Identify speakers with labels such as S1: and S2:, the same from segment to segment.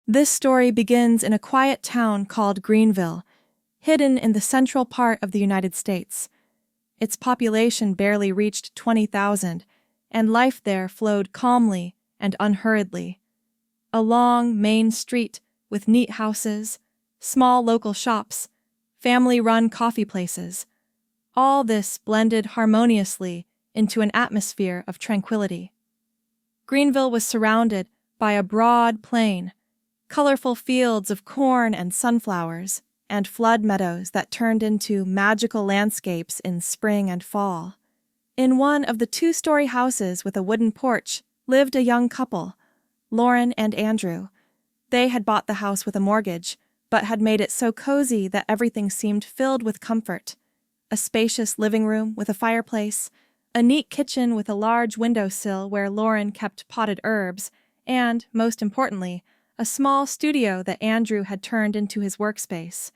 S1: This story begins in a quiet town called Greenville, hidden in the central part of the United States. Its population barely reached 20,000, and life there flowed calmly and unhurriedly. A long main street with neat houses, small local shops, family-run coffee places. All this blended harmoniously into an atmosphere of tranquility. Greenville was surrounded by a broad plain, colorful fields of corn and sunflowers, and flood meadows that turned into magical landscapes in spring and fall. In one of the two-story houses with a wooden porch lived a young couple, Lauren and Andrew. They had bought the house with a mortgage, but had made it so cozy that everything seemed filled with comfort. A spacious living room with a fireplace, a neat kitchen with a large windowsill where Lauren kept potted herbs, and, most importantly, a small studio that Andrew had turned into his workspace.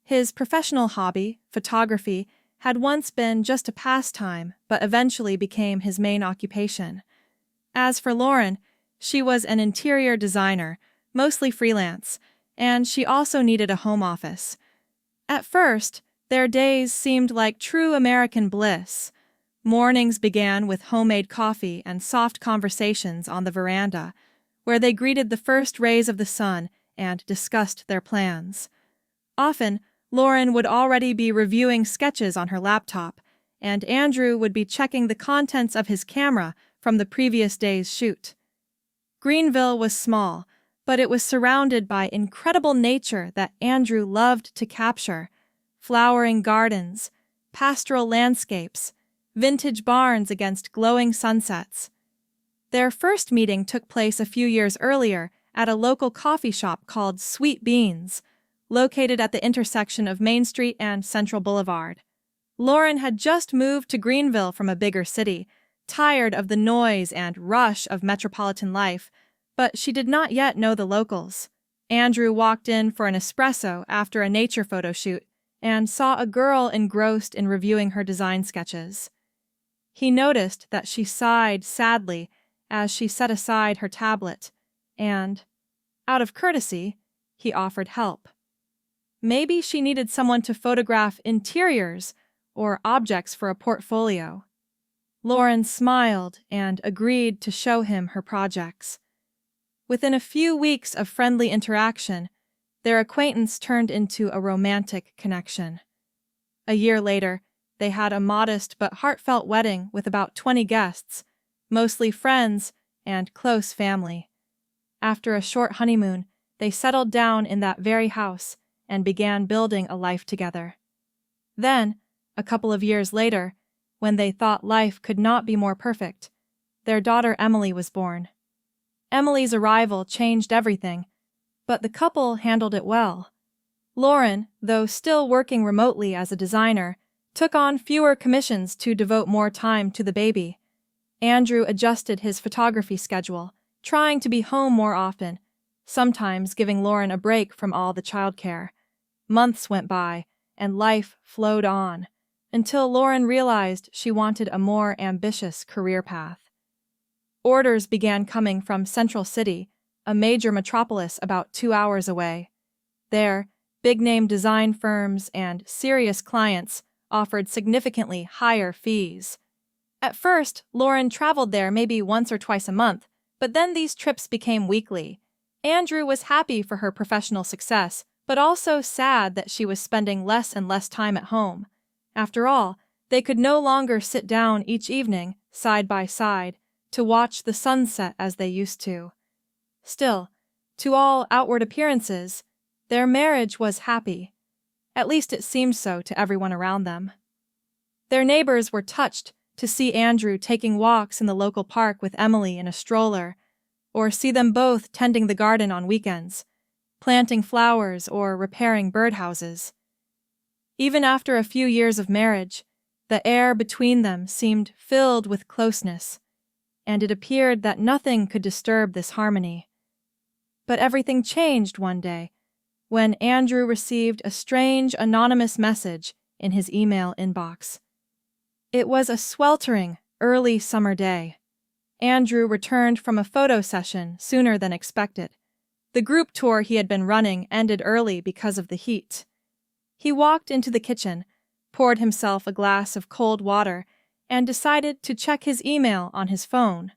S1: His professional hobby, photography, had once been just a pastime, but eventually became his main occupation. As for Lauren, she was an interior designer, mostly freelance, and she also needed a home office. At first, their days seemed like true American bliss. Mornings began with homemade coffee and soft conversations on the veranda, where they greeted the first rays of the sun and discussed their plans. Often, Lauren would already be reviewing sketches on her laptop, and Andrew would be checking the contents of his camera from the previous day's shoot. Greenville was small, but it was surrounded by incredible nature that Andrew loved to capture: flowering gardens, pastoral landscapes, vintage barns against glowing sunsets. Their first meeting took place a few years earlier at a local coffee shop called Sweet Beans, located at the intersection of Main Street and Central Boulevard. Lauren had just moved to Greenville from a bigger city, tired of the noise and rush of metropolitan life, but she did not yet know the locals. Andrew walked in for an espresso after a nature photo shoot and saw a girl engrossed in reviewing her design sketches. He noticed that she sighed sadly as she set aside her tablet, and, out of courtesy, he offered help. Maybe she needed someone to photograph interiors or objects for a portfolio. Lauren smiled and agreed to show him her projects. Within a few weeks of friendly interaction, their acquaintance turned into a romantic connection. A year later, they had a modest but heartfelt wedding with about 20 guests, mostly friends and close family. After a short honeymoon, they settled down in that very house and began building a life together. Then, a couple of years later, when they thought life could not be more perfect, their daughter Emily was born. Emily's arrival changed everything, but the couple handled it well. Lauren, though still working remotely as a designer, took on fewer commissions to devote more time to the baby. Andrew adjusted his photography schedule, trying to be home more often, sometimes giving Lauren a break from all the childcare. Months went by, and life flowed on, until Lauren realized she wanted a more ambitious career path. Orders began coming from Central City, a major metropolis about 2 hours away. There, big-name design firms and serious clients offered significantly higher fees. At first, Lauren traveled there maybe once or twice a month, but then these trips became weekly. Andrew was happy for her professional success, but also sad that she was spending less and less time at home. After all, they could no longer sit down each evening, side by side, to watch the sunset as they used to. Still, to all outward appearances, their marriage was happy. At least it seemed so to everyone around them. Their neighbors were touched to see Andrew taking walks in the local park with Emily in a stroller, or see them both tending the garden on weekends, planting flowers or repairing birdhouses. Even after a few years of marriage, the air between them seemed filled with closeness, and it appeared that nothing could disturb this harmony. But everything changed one day, when Andrew received a strange anonymous message in his email inbox. It was a sweltering, early summer day. Andrew returned from a photo session sooner than expected. The group tour he had been running ended early because of the heat. He walked into the kitchen, poured himself a glass of cold water, and decided to check his email on his phone.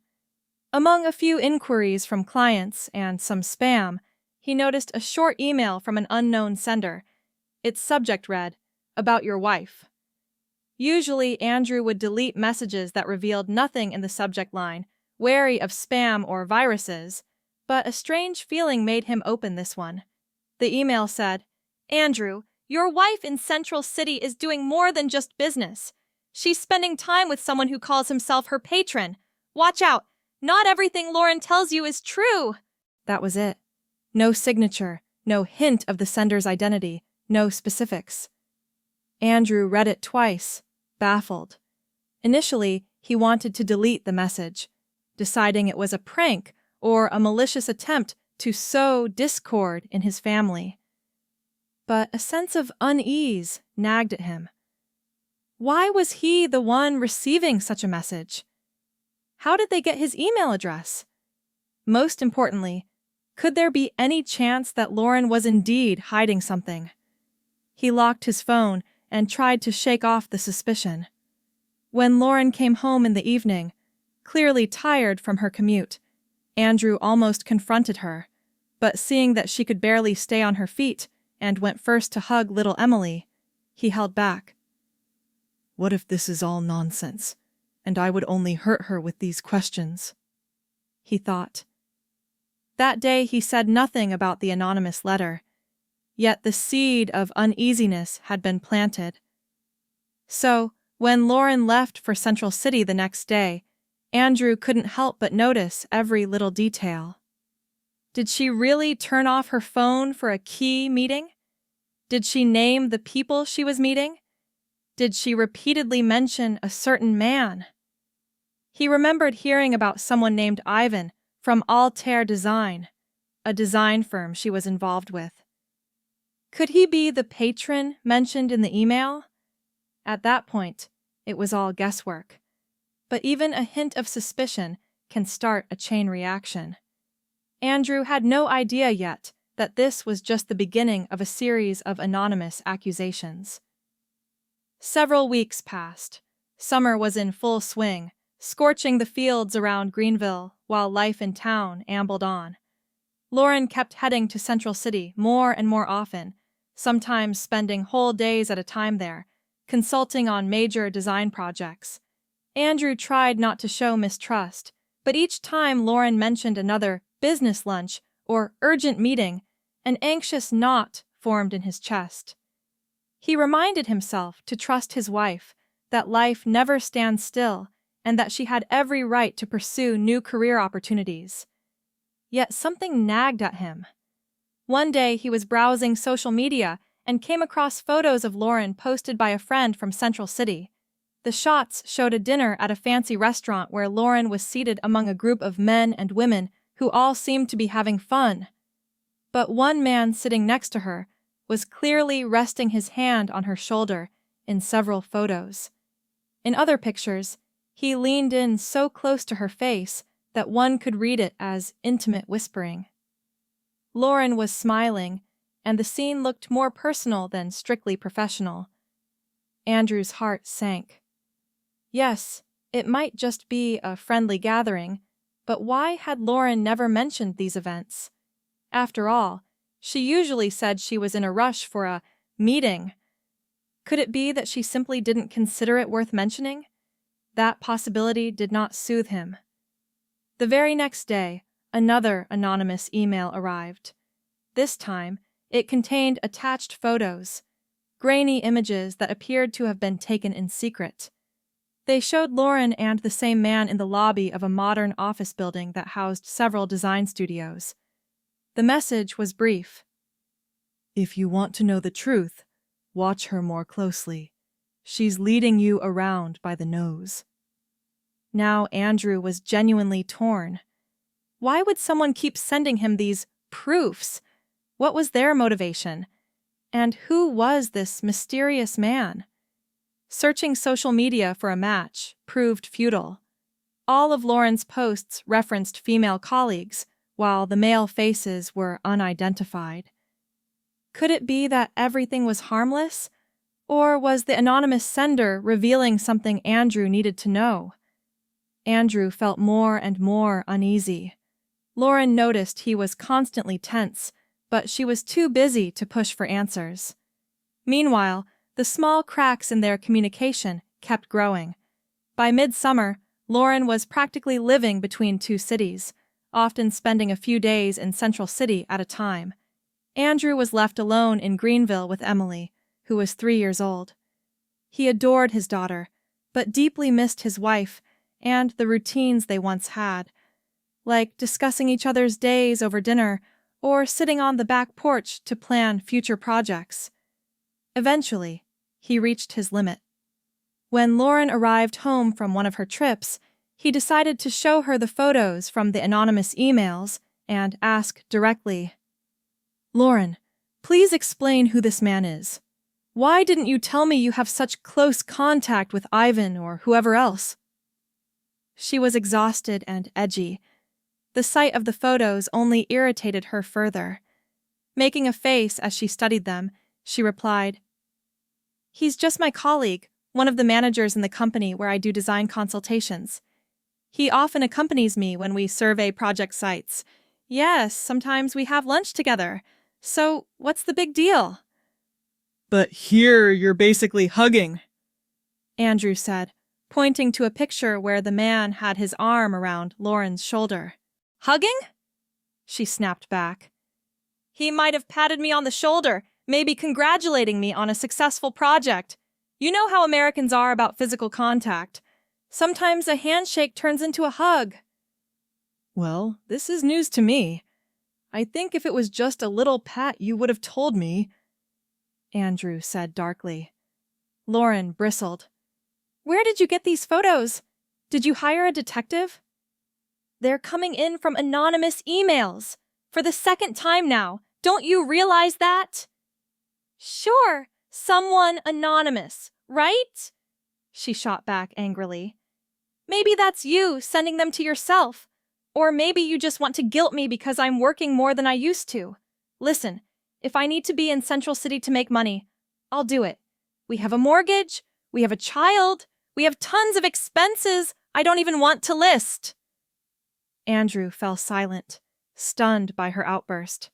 S1: Among a few inquiries from clients and some spam, he noticed a short email from an unknown sender. Its subject read, "About your wife." Usually, Andrew would delete messages that revealed nothing in the subject line, wary of spam or viruses, but a strange feeling made him open this one. The email said, "Andrew, your wife in Central City is doing more than just business. She's spending time with someone who calls himself her patron. Watch out! Not everything Lauren tells you is true." That was it. No signature, no hint of the sender's identity, no specifics. Andrew read it twice, baffled. Initially, he wanted to delete the message, deciding it was a prank or a malicious attempt to sow discord in his family. But a sense of unease nagged at him. Why was he the one receiving such a message? How did they get his email address? Most importantly, could there be any chance that Lauren was indeed hiding something? He locked his phone and tried to shake off the suspicion. When Lauren came home in the evening, clearly tired from her commute, Andrew almost confronted her, but seeing that she could barely stay on her feet and went first to hug little Emily, he held back.
S2: What if this is all nonsense, and I would only hurt her with these questions?
S1: He thought. That day he said nothing about the anonymous letter, yet the seed of uneasiness had been planted. So, when Lauren left for Central City the next day, Andrew couldn't help but notice every little detail. Did she really turn off her phone for a key meeting? Did she name the people she was meeting? Did she repeatedly mention a certain man? He remembered hearing about someone named Ivan from Altair Design, a design firm she was involved with. Could he be the patron mentioned in the email? At that point, it was all guesswork. But even a hint of suspicion can start a chain reaction. Andrew had no idea yet that this was just the beginning of a series of anonymous accusations. Several weeks passed. Summer was in full swing, scorching the fields around Greenville while life in town ambled on. Lauren kept heading to Central City more and more often, sometimes spending whole days at a time there, consulting on major design projects. Andrew tried not to show mistrust, but each time Lauren mentioned another business lunch or urgent meeting, an anxious knot formed in his chest. He reminded himself to trust his wife, that life never stands still, and that she had every right to pursue new career opportunities. Yet something nagged at him. One day he was browsing social media and came across photos of Lauren posted by a friend from Central City. The shots showed a dinner at a fancy restaurant where Lauren was seated among a group of men and women who all seemed to be having fun. But one man sitting next to her was clearly resting his hand on her shoulder in several photos. In other pictures, he leaned in so close to her face that one could read it as intimate whispering. Lauren was smiling, and the scene looked more personal than strictly professional. Andrew's heart sank. Yes, it might just be a friendly gathering, but why had Lauren never mentioned these events? After all, she usually said she was in a rush for a meeting. Could it be that she simply didn't consider it worth mentioning? That possibility did not soothe him. The very next day, another anonymous email arrived. This time, it contained attached photos, grainy images that appeared to have been taken in secret. They showed Lauren and the same man in the lobby of a modern office building that housed several design studios. The message was brief.
S2: If you want to know the truth, watch her more closely. She's leading you around by the nose.
S1: Now Andrew was genuinely torn. Why would someone keep sending him these proofs? What was their motivation? And who was this mysterious man? Searching social media for a match proved futile. All of Lauren's posts referenced female colleagues, while the male faces were unidentified. Could it be that everything was harmless? Or was the anonymous sender revealing something Andrew needed to know? Andrew felt more and more uneasy. Lauren noticed he was constantly tense, but she was too busy to push for answers. Meanwhile, the small cracks in their communication kept growing. By midsummer, Lauren was practically living between two cities, often spending a few days in Central City at a time. Andrew was left alone in Greenville with Emily, who was 3 years old. He adored his daughter, but deeply missed his wife and the routines they once had, like discussing each other's days over dinner or sitting on the back porch to plan future projects. Eventually, he reached his limit. When Lauren arrived home from one of her trips, he decided to show her the photos from the anonymous emails and ask directly, "Lauren, please explain who this man is. Why didn't you tell me you have such close contact with Ivan or whoever else?" She was exhausted and edgy. The sight of the photos only irritated her further. Making a face as she studied them, she replied, "He's just my colleague, one of the managers in the company where I do design consultations. He often accompanies me when we survey project sites. Yes, sometimes we have lunch together. So, what's the big deal?"
S2: "But here you're basically hugging,"
S1: Andrew said, pointing to a picture where the man had his arm around Lauren's shoulder. "Hugging?" She snapped back. "He might have patted me on the shoulder, maybe congratulating me on a successful project. You know how Americans are about physical contact. Sometimes a handshake turns into a hug."
S2: "Well, this is news to me. I think if it was just a little pat you would have told me," Andrew said darkly.
S1: Lauren bristled. "Where did you get these photos? Did you hire a detective?" "They're coming in from anonymous emails. For the second time now. Don't you realize that?" "Sure, someone anonymous, right?" She shot back angrily. "Maybe that's you sending them to yourself. Or maybe you just want to guilt me because I'm working more than I used to. Listen, if I need to be in Central City to make money, I'll do it. We have a mortgage, we have a child, we have tons of expenses I don't even want to list." Andrew fell silent, stunned by her outburst.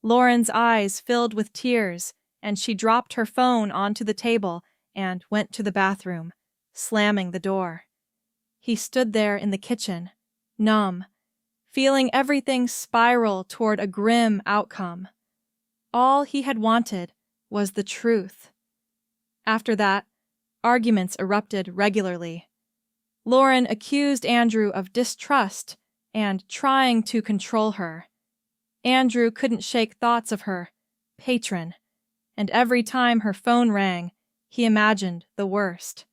S1: Lauren's eyes filled with tears, and she dropped her phone onto the table and went to the bathroom, slamming the door. He stood there in the kitchen, numb, feeling everything spiral toward a grim outcome. All he had wanted was the truth. After that, arguments erupted regularly. Lauren accused Andrew of distrust and trying to control her. Andrew couldn't shake thoughts of her patron, and every time her phone rang, he imagined the worst.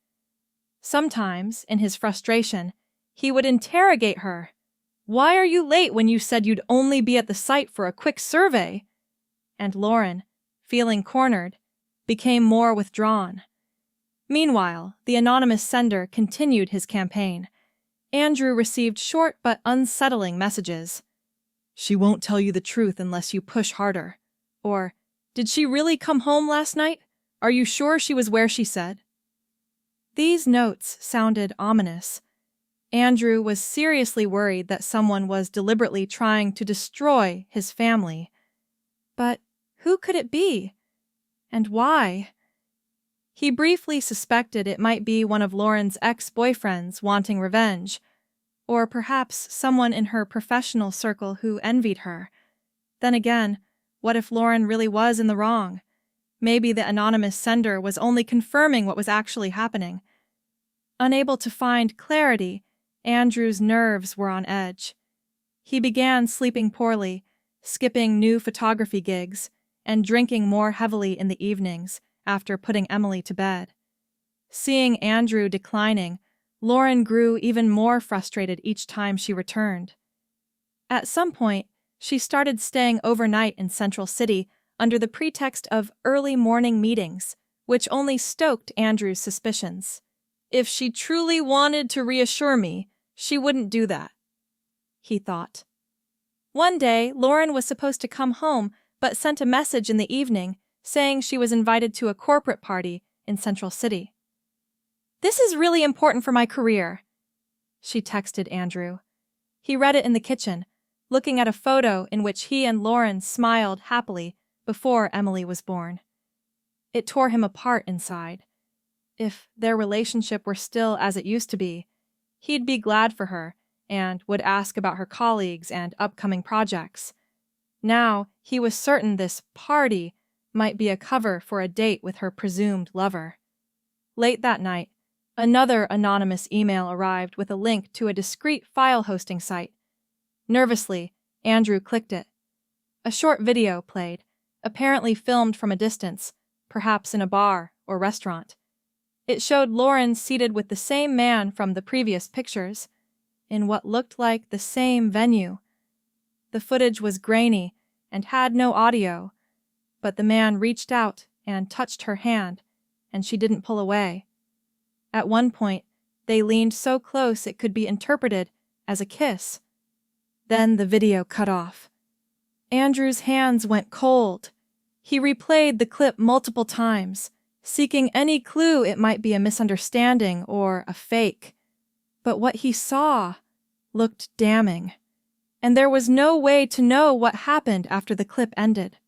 S1: Sometimes, in his frustration, he would interrogate her. "Why are you late when you said you'd only be at the site for a quick survey?" And Lauren, feeling cornered, became more withdrawn. Meanwhile, the anonymous sender continued his campaign. Andrew received short but unsettling messages.
S2: "She won't tell you the truth unless you push harder."
S1: Or, "Did she really come home last night? Are you sure she was where she said?" These notes sounded ominous. Andrew was seriously worried that someone was deliberately trying to destroy his family. But who could it be? And why? He briefly suspected it might be one of Lauren's ex-boyfriends wanting revenge, or perhaps someone in her professional circle who envied her. Then again, what if Lauren really was in the wrong? Maybe the anonymous sender was only confirming what was actually happening. Unable to find clarity, Andrew's nerves were on edge. He began sleeping poorly, skipping new photography gigs, and drinking more heavily in the evenings after putting Emily to bed. Seeing Andrew declining, Lauren grew even more frustrated each time she returned. At some point, she started staying overnight in Central City under the pretext of early morning meetings, which only stoked Andrew's suspicions. If she truly wanted to reassure me, she wouldn't do that, he thought. One day, Lauren was supposed to come home but sent a message in the evening saying she was invited to a corporate party in Central City. "This is really important for my career," she texted Andrew. He read it in the kitchen, looking at a photo in which he and Lauren smiled happily before Emily was born. It tore him apart inside. If their relationship were still as it used to be, he'd be glad for her and would ask about her colleagues and upcoming projects. Now, he was certain this party might be a cover for a date with her presumed lover. Late that night, another anonymous email arrived with a link to a discreet file hosting site. Nervously, Andrew clicked it. A short video played, apparently filmed from a distance, perhaps in a bar or restaurant. It showed Lauren seated with the same man from the previous pictures, in what looked like the same venue. The footage was grainy and had no audio, but the man reached out and touched her hand, and she didn't pull away. At one point, they leaned so close it could be interpreted as a kiss. Then the video cut off. Andrew's hands went cold. He replayed the clip multiple times, seeking any clue it might be a misunderstanding or a fake. But what he saw looked damning, and there was no way to know what happened after the clip ended.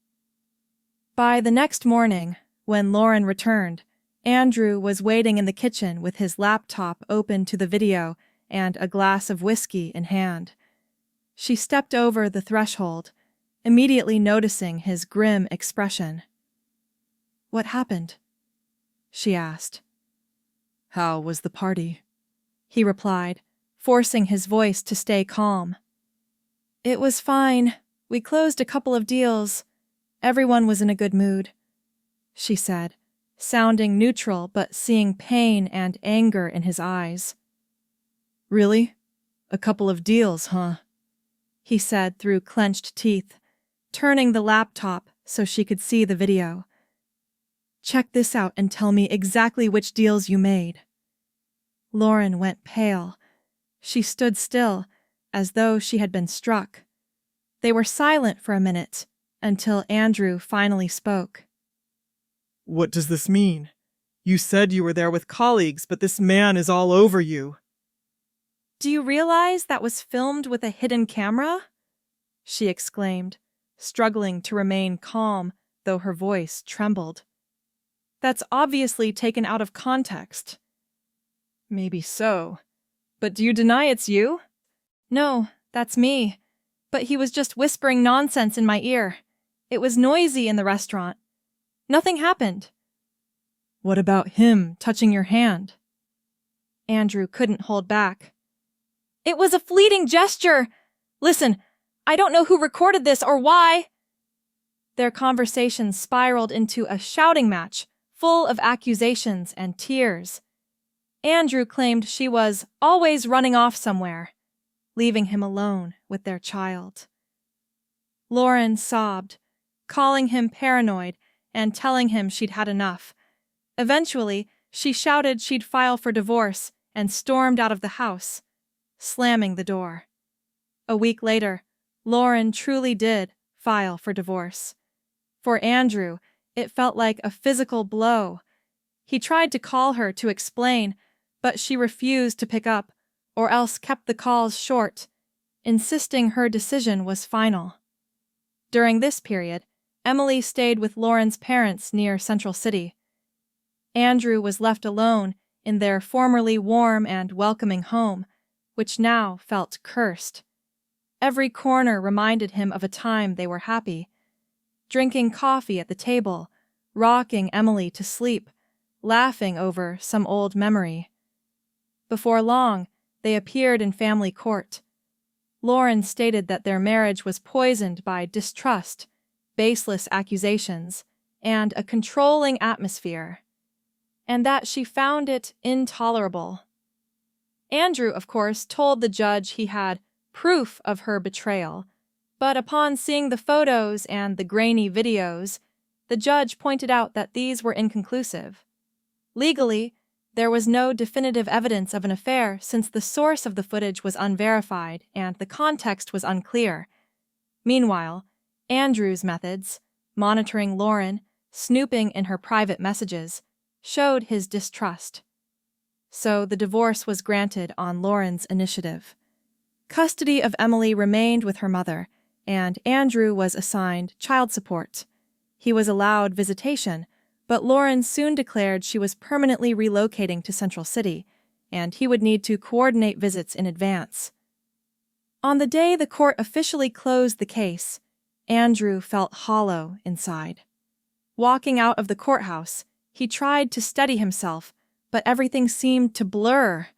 S1: By the next morning, when Lauren returned, Andrew was waiting in the kitchen with his laptop open to the video and a glass of whiskey in hand. She stepped over the threshold, immediately noticing his grim expression. "What happened?" she asked. "How was the party?" he replied, forcing his voice to stay calm. "It was fine. We closed a couple of deals. Everyone was in a good mood," she said, sounding neutral but seeing pain and anger in his eyes. "Really? A couple of deals, huh?" he said through clenched teeth, turning the laptop so she could see the video. "Check this out and tell me exactly which deals you made." Lauren went pale. She stood still, as though she had been struck. They were silent for a minute, until Andrew finally spoke.
S3: "What does this mean? You said you were there with colleagues, but this man is all over you."
S1: "Do you realize that was filmed with a hidden camera?" she exclaimed, struggling to remain calm, though her voice trembled. "That's obviously taken out of context."
S2: "Maybe so. But do you deny it's you?"
S1: "No, that's me. But he was just whispering nonsense in my ear. It was noisy in the restaurant. Nothing happened."
S2: "What about him touching your hand?"
S1: Andrew couldn't hold back. "It was a fleeting gesture. Listen, I don't know who recorded this or why." Their conversation spiraled into a shouting match, full of accusations and tears. Andrew claimed she was always running off somewhere, leaving him alone with their child. Lauren sobbed, calling him paranoid and telling him she'd had enough. Eventually, she shouted she'd file for divorce and stormed out of the house, slamming the door. A week later, Lauren truly did file for divorce. For Andrew, it felt like a physical blow. He tried to call her to explain, but she refused to pick up, or else kept the calls short, insisting her decision was final. During this period, Emily stayed with Lauren's parents near Central City. Andrew was left alone in their formerly warm and welcoming home, which now felt cursed. Every corner reminded him of a time they were happy. Drinking coffee at the table, rocking Emily to sleep, laughing over some old memory. Before long, they appeared in family court. Lauren stated that their marriage was poisoned by distrust, baseless accusations, and a controlling atmosphere, and that she found it intolerable. Andrew, of course, told the judge he had proof of her betrayal, but upon seeing the photos and the grainy videos, the judge pointed out that these were inconclusive. Legally, there was no definitive evidence of an affair since the source of the footage was unverified and the context was unclear. Meanwhile, Andrew's methods, monitoring Lauren, snooping in her private messages, showed his distrust. So the divorce was granted on Lauren's initiative. Custody of Emily remained with her mother, and Andrew was assigned child support. He was allowed visitation, but Lauren soon declared she was permanently relocating to Central City, and he would need to coordinate visits in advance. On the day the court officially closed the case, Andrew felt hollow inside. Walking out of the courthouse, he tried to steady himself, but everything seemed to blur.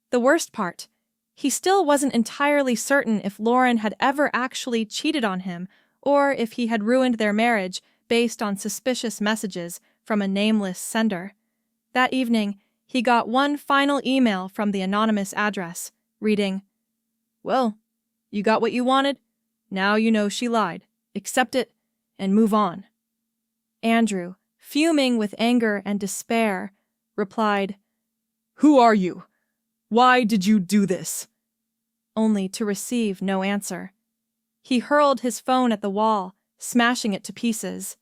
S1: The worst part, he still wasn't entirely certain if Lauren had ever actually cheated on him or if he had ruined their marriage based on suspicious messages from a nameless sender. That evening, he got one final email from the anonymous address, reading, "Well, you got what you wanted? Now you know she lied. Accept it and move on." Andrew, fuming with anger and despair, replied,
S3: "Who are you? Why did you do this?"
S1: only to receive no answer. He hurled his phone at the wall, smashing it to pieces.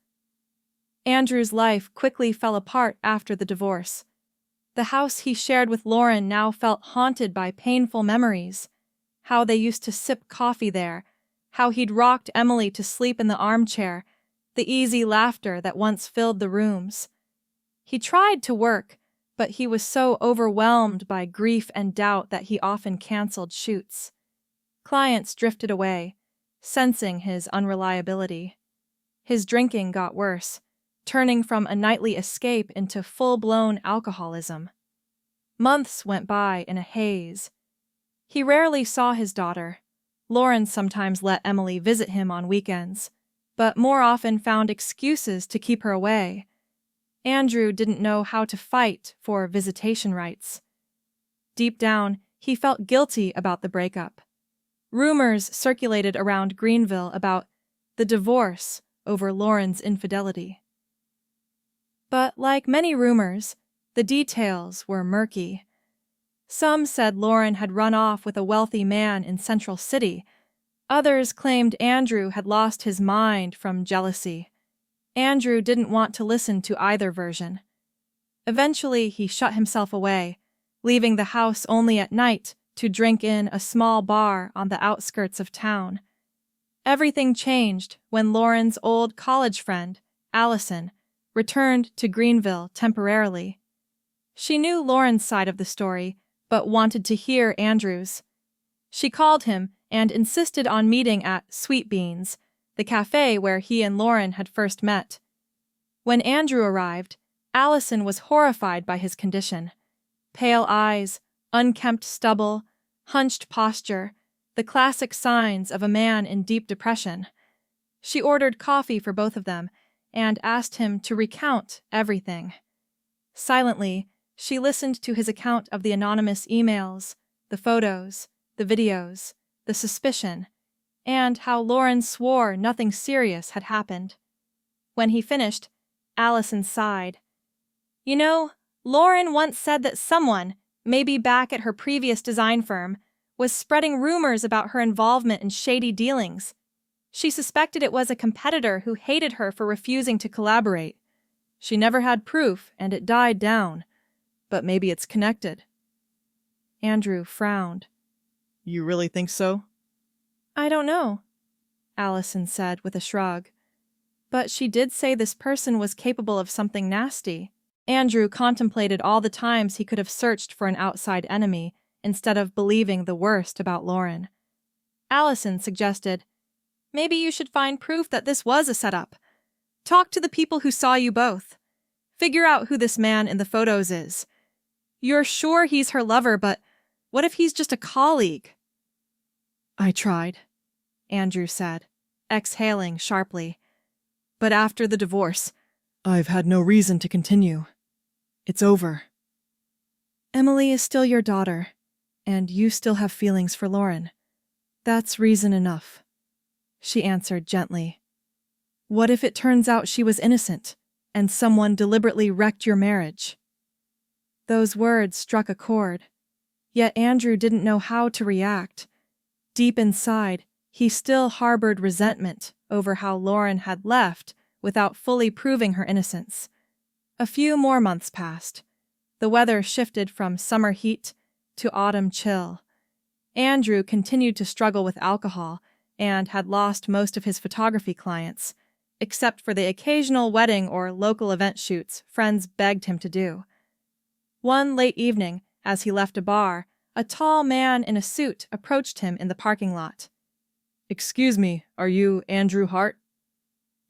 S1: Andrew's life quickly fell apart after the divorce. The house he shared with Lauren now felt haunted by painful memories. How they used to sip coffee there, how he'd rocked Emily to sleep in the armchair, the easy laughter that once filled the rooms. He tried to work, but he was so overwhelmed by grief and doubt that he often canceled shoots. Clients drifted away, sensing his unreliability. His drinking got worse, turning from a nightly escape into full-blown alcoholism. Months went by in a haze. He rarely saw his daughter. Lauren sometimes let Emily visit him on weekends, but more often found excuses to keep her away. Andrew didn't know how to fight for visitation rights. Deep down, he felt guilty about the breakup. Rumors circulated around Greenville about the divorce over Lauren's infidelity. But like many rumors, the details were murky. Some said Lauren had run off with a wealthy man in Central City. Others claimed Andrew had lost his mind from jealousy. Andrew didn't want to listen to either version. Eventually, he shut himself away, leaving the house only at night to drink in a small bar on the outskirts of town. Everything changed when Lauren's old college friend, Allison, returned to Greenville temporarily. She knew Lauren's side of the story, but wanted to hear Andrew's. She called him and insisted on meeting at Sweet Beans, the cafe where he and Lauren had first met. When Andrew arrived, Allison was horrified by his condition. Pale eyes, unkempt stubble, hunched posture, the classic signs of a man in deep depression. She ordered coffee for both of them and asked him to recount everything. Silently, she listened to his account of the anonymous emails, the photos, the videos, the suspicion, and how Lauren swore nothing serious had happened. When he finished, Allison sighed. "You know, Lauren once said that someone, maybe back at her previous design firm, was spreading rumors about her involvement in shady dealings. She suspected it was a competitor who hated her for refusing to collaborate. She never had proof, and it died down. But maybe it's connected." Andrew frowned.
S3: "You really think so?"
S1: "I don't know," Allison said with a shrug. "But she did say this person was capable of something nasty." Andrew contemplated all the times he could have searched for an outside enemy instead of believing the worst about Lauren. Allison suggested, "Maybe you should find proof that this was a setup. Talk to the people who saw you both. Figure out who this man in the photos is. You're sure he's her lover, but what if he's just a colleague?"
S3: "I tried,"
S1: Andrew said, exhaling sharply. "But after the divorce,
S3: I've had no reason to continue. It's over."
S1: Emily is still your daughter, and you still have feelings for Lauren. That's reason enough," she answered gently. "What if it turns out she was innocent, and someone deliberately wrecked your marriage?" Those words struck a chord, yet Andrew didn't know how to react. Deep inside, He still harbored resentment over how Lauren had left without fully proving her innocence. A few more months passed. The weather shifted from summer heat to autumn chill. Andrew continued to struggle with alcohol and had lost most of his photography clients, except for the occasional wedding or local event shoots friends begged him to do. One late evening, as he left a bar, a tall man in a suit approached him in the parking lot.
S3: "Excuse me, are you Andrew Hart?"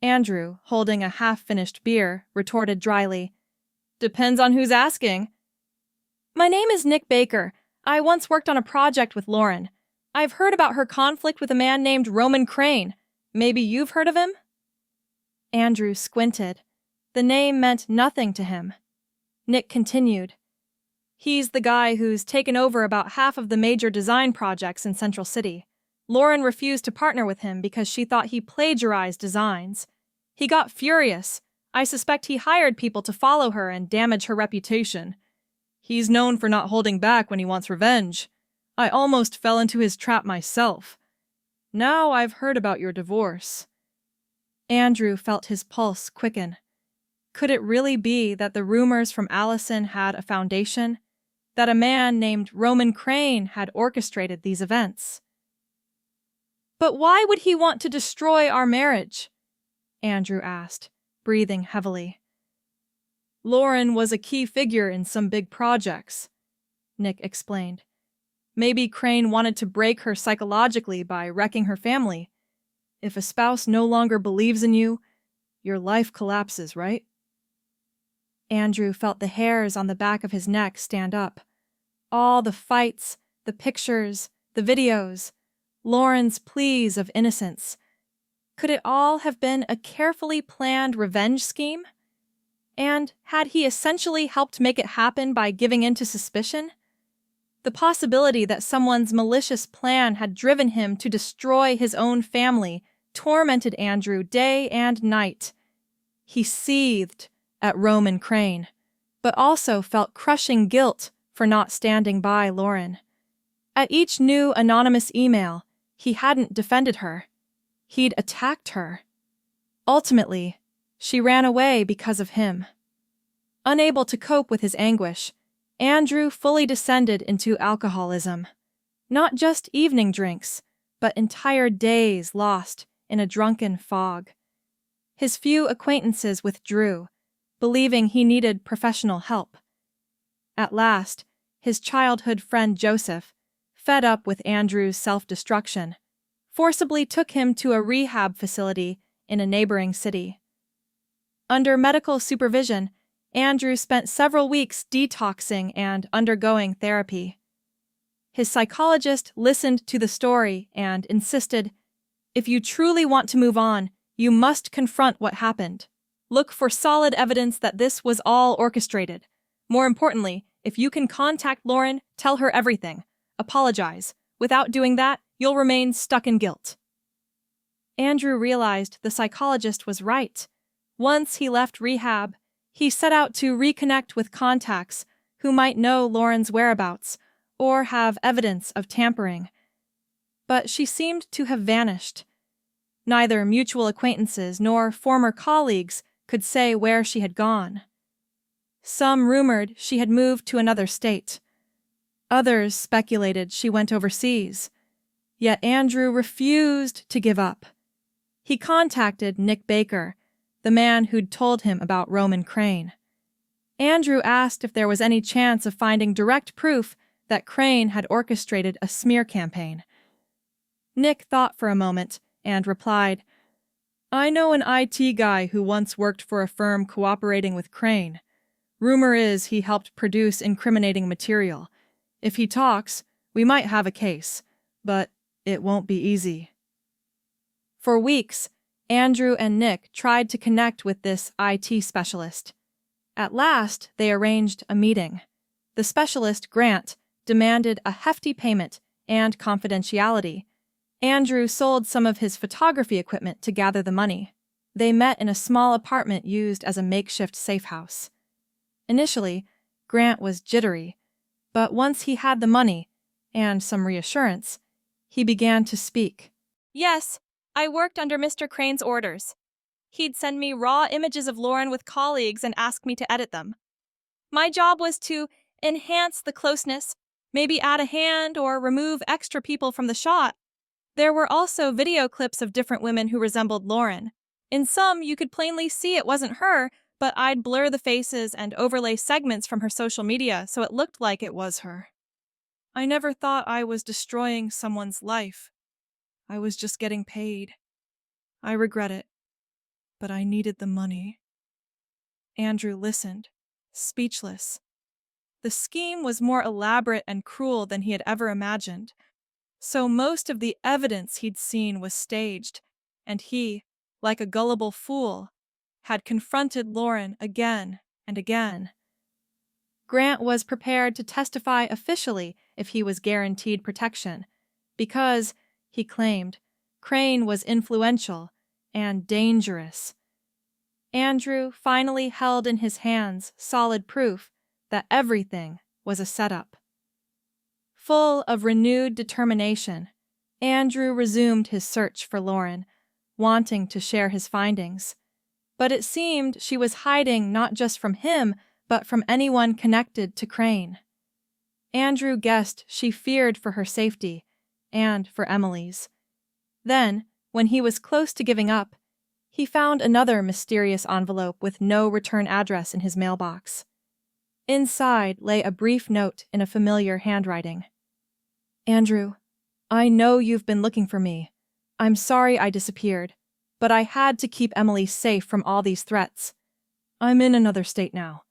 S1: Andrew, holding a half-finished beer, retorted dryly, "Depends on who's asking." "My name is Nick Baker. I once worked on a project with Lauren. I've heard about her conflict with a man named Roman Crane. Maybe you've heard of him?" Andrew squinted. The name meant nothing to him. Nick continued, "He's the guy who's taken over about half of the major design projects in Central City. Lauren refused to partner with him because she thought he plagiarized designs. He got furious. I suspect he hired people to follow her and damage her reputation. He's known for not holding back when he wants revenge. I almost fell into his trap myself. Now I've heard about your divorce." Andrew felt his pulse quicken. Could it really be that the rumors from Allison had a foundation? That a man named Roman Crane had orchestrated these events? "But why would he want to destroy our marriage?" Andrew asked, breathing heavily. "Lauren was a key figure in some big projects," Nick explained. "Maybe Crane wanted to break her psychologically by wrecking her family. If a spouse no longer believes in you, your life collapses, right?" Andrew felt the hairs on the back of his neck stand up. All the fights, the pictures, the videos, Lauren's pleas of innocence. Could it all have been a carefully planned revenge scheme? And had he essentially helped make it happen by giving in to suspicion? The possibility that someone's malicious plan had driven him to destroy his own family tormented Andrew day and night. He seethed at Roman Crane, but also felt crushing guilt for not standing by Lauren. At each new anonymous email, he hadn't defended her. He'd attacked her. Ultimately, she ran away because of him. Unable to cope with his anguish, Andrew fully descended into alcoholism. Not just evening drinks, but entire days lost in a drunken fog. His few acquaintances withdrew, believing he needed professional help. At last, his childhood friend Joseph, fed up with Andrew's self-destruction, forcibly took him to a rehab facility in a neighboring city. Under medical supervision, Andrew spent several weeks detoxing and undergoing therapy. His psychologist listened to the story and insisted, "If you truly want to move on, you must confront what happened. Look for solid evidence that this was all orchestrated. More importantly, if you can contact Lauren, tell her everything. Apologize. Without doing that, you'll remain stuck in guilt." Andrew realized the psychologist was right. Once he left rehab, he set out to reconnect with contacts who might know Lauren's whereabouts or have evidence of tampering. But she seemed to have vanished. Neither mutual acquaintances nor former colleagues could say where she had gone. Some rumored she had moved to another state. Others speculated she went overseas. Yet Andrew refused to give up. He contacted Nick Baker, the man who'd told him about Roman Crane. Andrew asked if there was any chance of finding direct proof that Crane had orchestrated a smear campaign. Nick thought for a moment and replied, "I know an IT guy who once worked for a firm cooperating with Crane. Rumor is he helped produce incriminating material. If he talks, we might have a case, but it won't be easy." For weeks, Andrew and Nick tried to connect with this IT specialist. At last, they arranged a meeting. The specialist, Grant, demanded a hefty payment and confidentiality. Andrew sold some of his photography equipment to gather the money. They met in a small apartment used as a makeshift safe house. Initially, Grant was jittery, but once he had the money and some reassurance, he began to speak. Yes, I worked under Mr. Crane's orders. He'd send me raw images of Lauren with colleagues and ask me to edit them. My job was to enhance the closeness, maybe add a hand or remove extra people from the shot. There were also video clips of different women who resembled Lauren. In some, you could plainly see it wasn't her, but I'd blur the faces and overlay segments from her social media so it looked like it was her. I never thought I was destroying someone's life. I was just getting paid. I regret it, but I needed the money. Andrew listened, speechless. The scheme was more elaborate and cruel than he had ever imagined. So most of the evidence he'd seen was staged, and he, like a gullible fool, had confronted Lauren again and again. Grant was prepared to testify officially if he was guaranteed protection, because, he claimed, Crane was influential and dangerous. Andrew finally held in his hands solid proof that everything was a setup. Full of renewed determination, Andrew resumed his search for Lauren, wanting to share his findings. But it seemed she was hiding not just from him, but from anyone connected to Crane. Andrew guessed she feared for her safety, and for Emily's. Then, when he was close to giving up, he found another mysterious envelope with no return address in his mailbox. Inside lay a brief note in a familiar handwriting. Andrew, I know you've been looking for me. I'm sorry I disappeared, but I had to keep Emily safe from all these threats. I'm in another state now.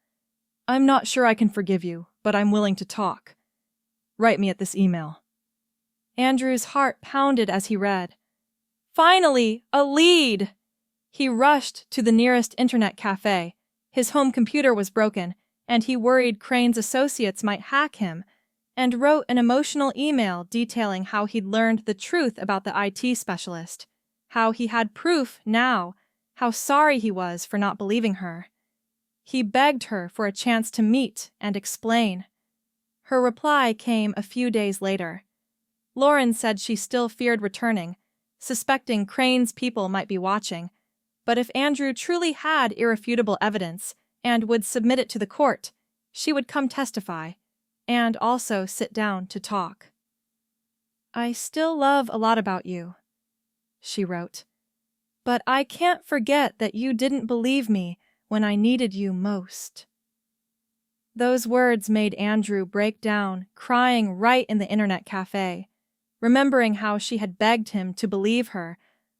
S1: I'm not sure I can forgive you, but I'm willing to talk. Write me at this email. Andrew's heart pounded as he read. Finally, a lead! He rushed to the nearest internet cafe. His home computer was broken, and he worried Crane's associates might hack him, and wrote an emotional email detailing how he'd learned the truth about the IT specialist, how he had proof now, how sorry he was for not believing her. He begged her for a chance to meet and explain. Her reply came a few days later. Lauren said she still feared returning, suspecting Crane's people might be watching, but if Andrew truly had irrefutable evidence and would submit it to the court, she would come testify, and also sit down to talk. I still love a lot about you, she wrote, but I can't forget that you didn't believe me when I needed you most. Those words made Andrew break down, crying right in the internet cafe, remembering how she had begged him to believe her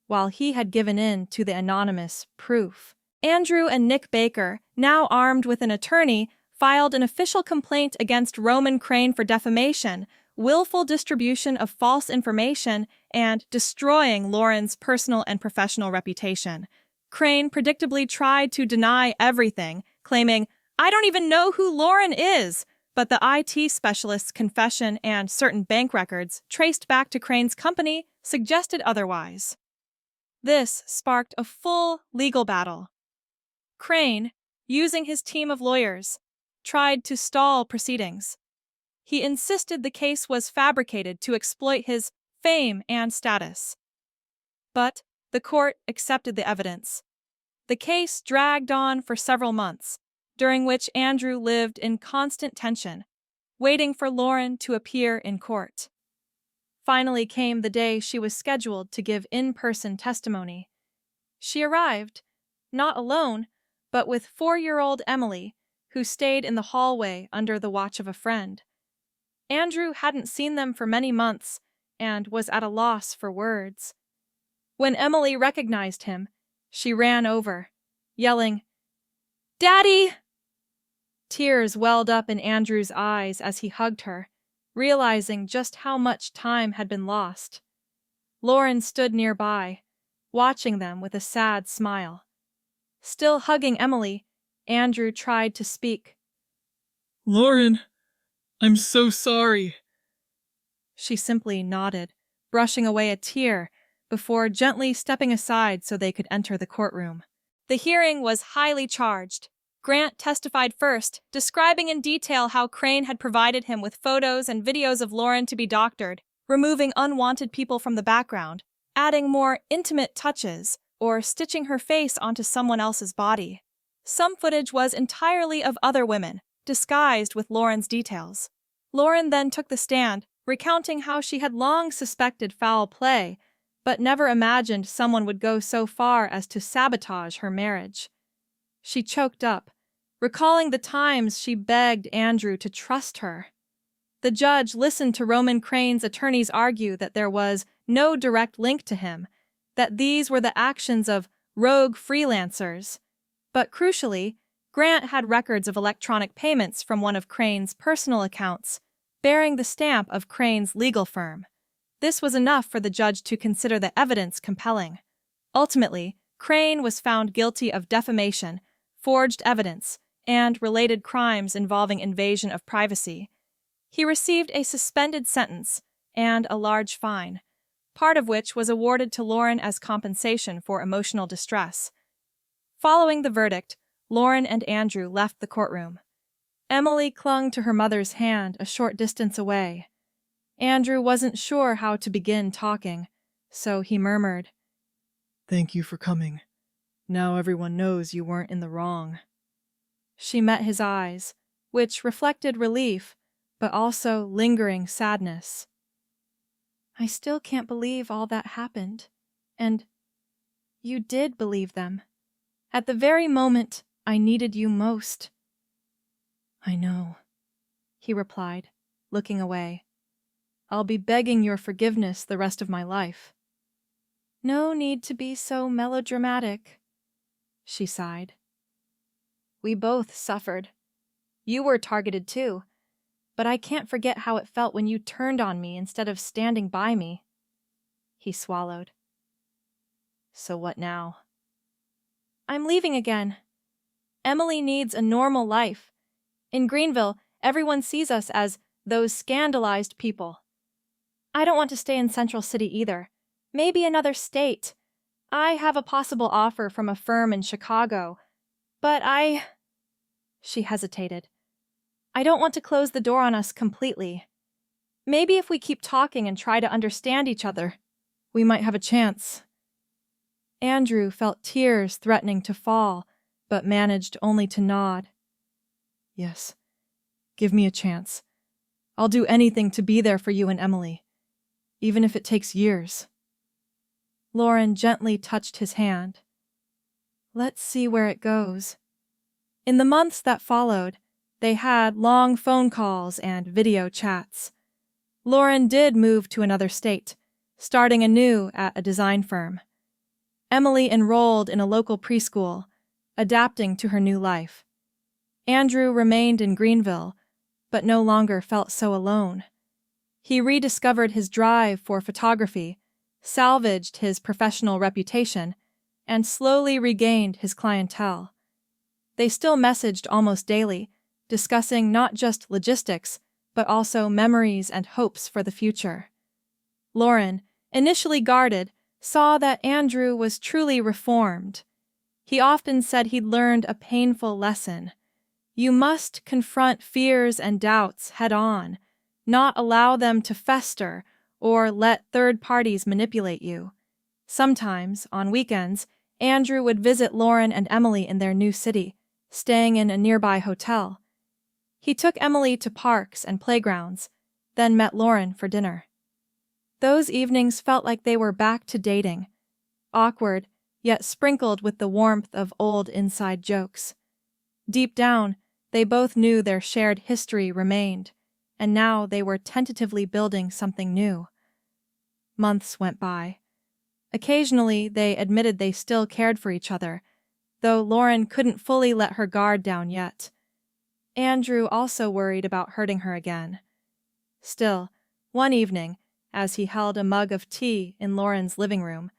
S1: while he had given in to the anonymous proof. Andrew and Nick Baker, now armed with an attorney, filed an official complaint against Roman Crane for defamation, willful distribution of false information, and destroying Lauren's personal and professional reputation. Crane predictably tried to deny everything, claiming, I don't even know who Lauren is, but the IT specialist's confession and certain bank records traced back to Crane's company suggested otherwise. This sparked a full legal battle. Crane, using his team of lawyers, tried to stall proceedings. He insisted the case was fabricated to exploit his fame and status. But the court accepted the evidence. The case dragged on for several months, during which Andrew lived in constant tension, waiting for Lauren to appear in court. Finally came the day she was scheduled to give in-person testimony. She arrived, not alone, but with 4-year-old Emily, who stayed in the hallway under the watch of a friend. Andrew hadn't seen them for many months and was at a loss for words. When Emily recognized him, she ran over, yelling, "Daddy!" Tears welled up in Andrew's eyes as he hugged her, realizing just how much time had been lost. Lauren stood nearby, watching them with a sad smile. Still hugging Emily, Andrew tried to speak.
S3: Lauren, I'm so sorry.
S1: She simply nodded, brushing away a tear, before gently stepping aside so they could enter the courtroom. The hearing was highly charged. Grant testified first, describing in detail how Crane had provided him with photos and videos of Lauren to be doctored, removing unwanted people from the background, adding more intimate touches or stitching her face onto someone else's body. Some footage was entirely of other women, disguised with Lauren's details. Lauren then took the stand, recounting how she had long suspected foul play, but never imagined someone would go so far as to sabotage her marriage. She choked up, recalling the times she begged Andrew to trust her. The judge listened to Roman Crane's attorneys argue that there was no direct link to him, that these were the actions of rogue freelancers. But crucially, Grant had records of electronic payments from one of Crane's personal accounts, bearing the stamp of Crane's legal firm. This was enough for the judge to consider the evidence compelling. Ultimately, Crane was found guilty of defamation, forged evidence, and related crimes involving invasion of privacy. He received a suspended sentence and a large fine, part of which was awarded to Lauren as compensation for emotional distress. Following the verdict, Lauren and Andrew left the courtroom. Emily clung to her mother's hand a short distance away. Andrew wasn't sure how to begin talking, so he murmured,
S3: "Thank you for coming. Now everyone knows you weren't in the wrong."
S1: She met his eyes, which reflected relief, but also lingering sadness. "I still can't believe all that happened. And you did believe them. At the very moment I needed you most."
S3: "I know,"
S1: he replied, looking away. "I'll be begging your forgiveness the rest of my life." "No need to be so melodramatic," she sighed. "We both suffered. You were targeted too. But I can't forget how it felt when you turned on me instead of standing by me." He swallowed. "So what now?" "I'm leaving again. Emily needs a normal life. In Greenville, everyone sees us as those scandalized people. I don't want to stay in Central City either. Maybe another state. I have a possible offer from a firm in Chicago. But She hesitated. "I don't want to close the door on us completely. Maybe if we keep talking and try to understand each other, we might have a chance." Andrew felt tears threatening to fall, but managed only to nod.
S3: "Yes. Give me a chance. I'll do anything to be there for you and Emily, even if it takes years."
S1: Lauren gently touched his hand. "Let's see where it goes." In the months that followed, they had long phone calls and video chats. Lauren did move to another state, starting anew at a design firm. Emily enrolled in a local preschool, adapting to her new life. Andrew remained in Greenville, but no longer felt so alone. He rediscovered his drive for photography, salvaged his professional reputation, and slowly regained his clientele. They still messaged almost daily, discussing not just logistics, but also memories and hopes for the future. Lauren, initially guarded, saw that Andrew was truly reformed. He often said he'd learned a painful lesson. You must confront fears and doubts head on, not allow them to fester or let third parties manipulate you. Sometimes, on weekends, Andrew would visit Lauren and Emily in their new city, staying in a nearby hotel. He took Emily to parks and playgrounds, then met Lauren for dinner. Those evenings felt like they were back to dating, awkward, yet sprinkled with the warmth of old inside jokes. Deep down, they both knew their shared history remained, and now they were tentatively building something new. Months went by. Occasionally, they admitted they still cared for each other, though Lauren couldn't fully let her guard down yet. Andrew also worried about hurting her again. Still, one evening, as he held a mug of tea in Lauren's living room,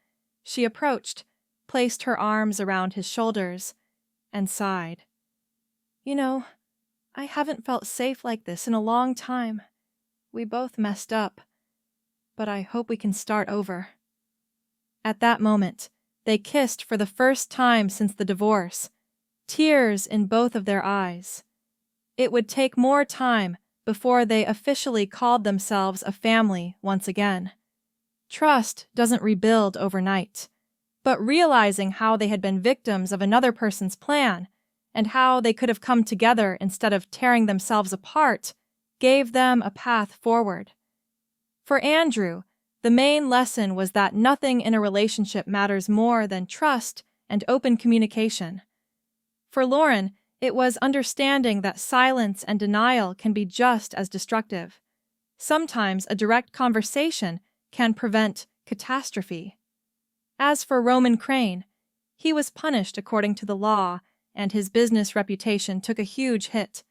S1: she approached, placed her arms around his shoulders, and sighed. "You know, I haven't felt safe like this in a long time. We both messed up, but I hope we can start over." At that moment, they kissed for the first time since the divorce, tears in both of their eyes. It would take more time before they officially called themselves a family once again. Trust doesn't rebuild overnight, but realizing how they had been victims of another person's plan and how they could have come together instead of tearing themselves apart gave them a path forward. For Andrew, the main lesson was that nothing in a relationship matters more than trust and open communication. For Lauren, it was understanding that silence and denial can be just as destructive. Sometimes a direct conversation can prevent catastrophe. As for Roman Crane, he was punished according to the law, and his business reputation took a huge hit.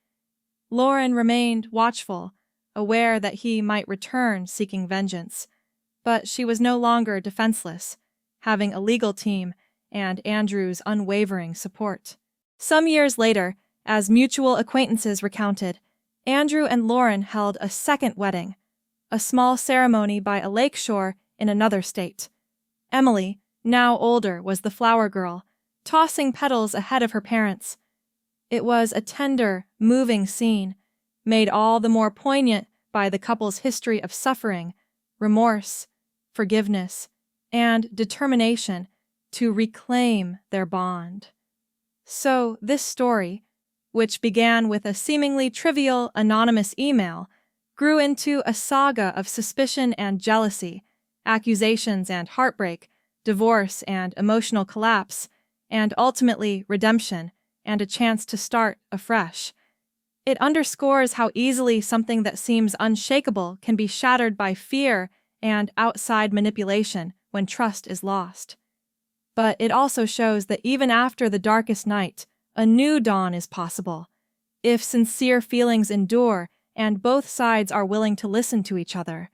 S1: Lauren remained watchful, aware that he might return seeking vengeance, but she was no longer defenseless, having a legal team and Andrew's unwavering support. Some years later, as mutual acquaintances recounted, Andrew and Lauren held a second wedding, a small ceremony by a lakeshore in another state. Emily, now older, was the flower girl, tossing petals ahead of her parents. It was a tender, moving scene, made all the more poignant by the couple's history of suffering, remorse, forgiveness, and determination to reclaim their bond. So this story, which began with a seemingly trivial anonymous email, grew into a saga of suspicion and jealousy, accusations and heartbreak, divorce and emotional collapse, and ultimately redemption and a chance to start afresh. It underscores how easily something that seems unshakable can be shattered by fear and outside manipulation when trust is lost. But it also shows that even after the darkest night, a new dawn is possible, if sincere feelings endure and both sides are willing to listen to each other.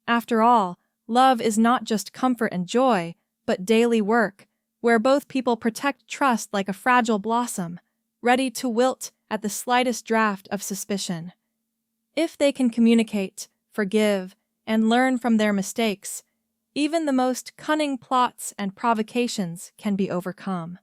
S1: After all, love is not just comfort and joy, but daily work, where both people protect trust like a fragile blossom, ready to wilt at the slightest draft of suspicion. If they can communicate, forgive, and learn from their mistakes, even the most cunning plots and provocations can be overcome.